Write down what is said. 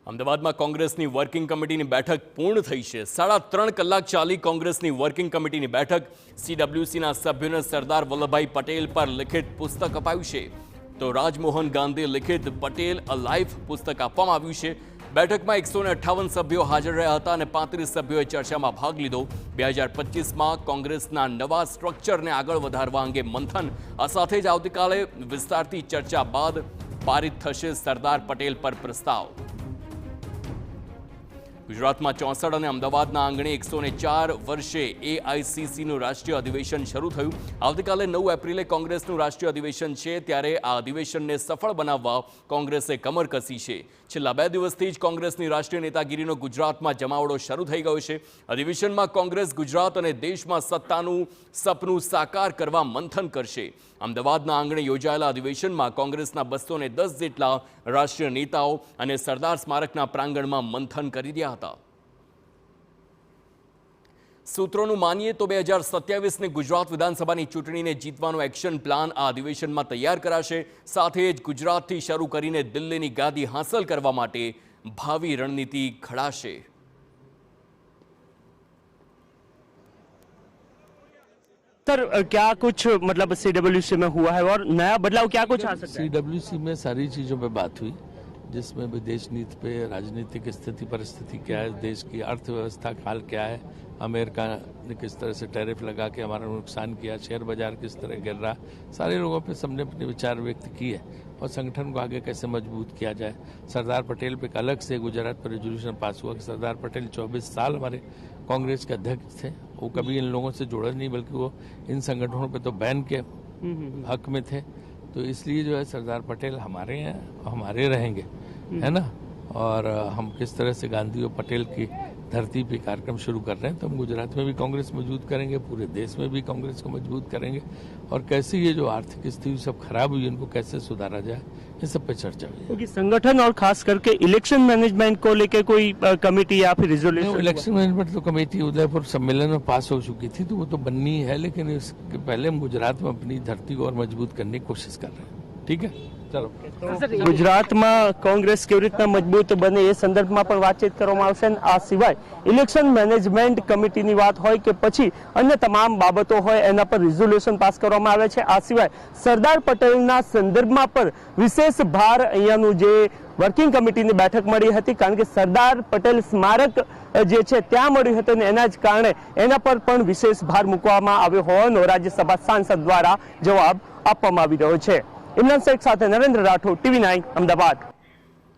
અમદાવાદમાં કોંગ્રેસની વર્કિંગ કમિટીની બેઠક પૂર્ણ થઈ છે। 3.5 કલાક ચાલી કોંગ્રેસની વર્કિંગ કમિટીની બેઠક। સીડબ્લ્યુસીના સભ્યોને સરદાર વલ્લભભાઈ પટેલ પર લિખિત પુસ્તક અપાયું છે, તો રાજમોહન ગાંધી લિખિત પટેલ અ લાઈફ પુસ્તક આપવામાં આવ્યું છે। બેઠકમાં 158 સભ્યો હાજર રહ્યા હતા અને 35 સભ્યોએ ચર્ચામાં ભાગ લીધો। 2025માં કોંગ્રેસના નવા સ્ટ્રક્ચરને આગળ વધારવા અંગે મંથન, આ સાથે જ આવતીકાલે વિસ્તારથી ચર્ચા બાદ પારિત થશે સરદાર પટેલ પર પ્રસ્તાવ। ગુજરાતમાં 64 અને અમદાવાદના આંગણે 104 વર્ષે એઆઈસીસીનું રાષ્ટ્રીય અધિવેશન શરૂ થયું। આવતીકાલે 9 એપ્રિલે કોંગ્રેસનું રાષ્ટ્રીય અધિવેશન છે, ત્યારે આ અધિવેશનને સફળ બનાવવા કોંગ્રેસે કમર કસી છે। છેલ્લા 2 દિવસથી જ કોંગ્રેસની રાષ્ટ્રીય નેતાગીરીનો ગુજરાતમાં જમાવડો શરૂ થઈ ગયો છે। અધિવેશનમાં કોંગ્રેસ ગુજરાત અને દેશમાં સત્તાનું સપનું સાકાર કરવા મંથન કરશે। અમદાવાદના આંગણે યોજાયેલા અધિવેશનમાં કોંગ્રેસના 210 જેટલા રાષ્ટ્રીય નેતાઓ અને સરદાર સ્મારકના પ્રાંગણમાં મંથન કરી રહ્યા હતા। સૂત્રોનું માનીએ તો 2027ની ગુજરાત વિધાનસભાની ચૂંટણીને જીતવાનો એક્શન પ્લાન આ અધિવેશનમાં તૈયાર કરાશે। સાથે જ ગુજરાતથી શરૂ કરીને દિલ્હીની ગાદી હાંસલ કરવા માટે ભાવિ રણનીતિ ઘડાશે। सर, क्या कुछ मतलब सीडब्ल्यूसी में हुआ है और नया बदलाव क्या कुछ आ सकता है? सीडब्ल्यूसी में सारी चीज़ों पे बात हुई, जिसमें विदेश नीति पे, राजनीतिक स्थिति परिस्थिति क्या है, देश की अर्थव्यवस्था का हाल क्या है, अमेरिका ने किस तरह से टैरिफ लगा के हमारा नुकसान किया, शेयर बाजार किस तरह गिर रहा, सारे लोगों पे सबने अपने विचार व्यक्त किए और संगठन को आगे कैसे मजबूत किया जाए। सरदार पटेल पे एक अलग से गुजरात पर रेजोल्यूशन पास हुआ कि सरदार पटेल 24 साल हमारे कांग्रेस के अध्यक्ष थे, वो कभी इन लोगों से जुड़े नहीं, बल्कि वो इन संगठनों पे तो बैन के हक में थे। तो इसलिए जो है सरदार पटेल हमारे हैं, हमारे रहेंगे, है ना। और हम किस तरह से गांधी और पटेल की धरती पे कार्यक्रम शुरू कर रहे हैं, तो हम गुजरात में भी कांग्रेस मजबूत करेंगे, पूरे देश में भी कांग्रेस को मजबूत करेंगे और कैसे ये जो आर्थिक स्थिति सब खराब हुई इनको कैसे सुधारा जाए, ये सब पे चर्चा हुई। क्योंकि संगठन और खास करके इलेक्शन मैनेजमेंट को लेके कोई कमेटी या फिर रिजोल्यूशन? इलेक्शन मैनेजमेंट तो कमेटी उदयपुर सम्मेलन में पास हो चुकी थी, तो वो तो बननी है, लेकिन इसके पहले हम गुजरात में अपनी धरती को और मजबूत करने की कोशिश कर रहे हैं। ठीक है, चलो। ગુજરાતમાં કોંગ્રેસ કેવી રીતના મજબૂત બને એ સંદર્ભમાં પણ વાતચીત કરવામાં આવશે। આ સિવાય ઇલેક્શન મેનેજમેન્ટ કમિટીની વાત હોય કે પછી અન્ય તમામ બાબતો હોય એના પર રિઝોલ્યુશન પાસ કરવામાં આવે છે। આ સિવાય સરદાર પટેલના સંદર્ભમાં પણ વિશેષ ભાર અહીંયાનું જે વર્કિંગ કમિટીની બેઠક મળી હતી, કારણ કે સરદાર પટેલ સ્મારક જે છે ત્યાં મળ્યું હતું અને એના જ કારણે એના પર પણ વિશેષ ભાર મૂકવામાં આવ્યો હોવાનો રાજ્યસભા સાંસદ દ્વારા જવાબ આપવામાં આવી રહ્યો છે। इमरान शेख साथ नरेंद्र राठौर, TV9 अहमदाबाद।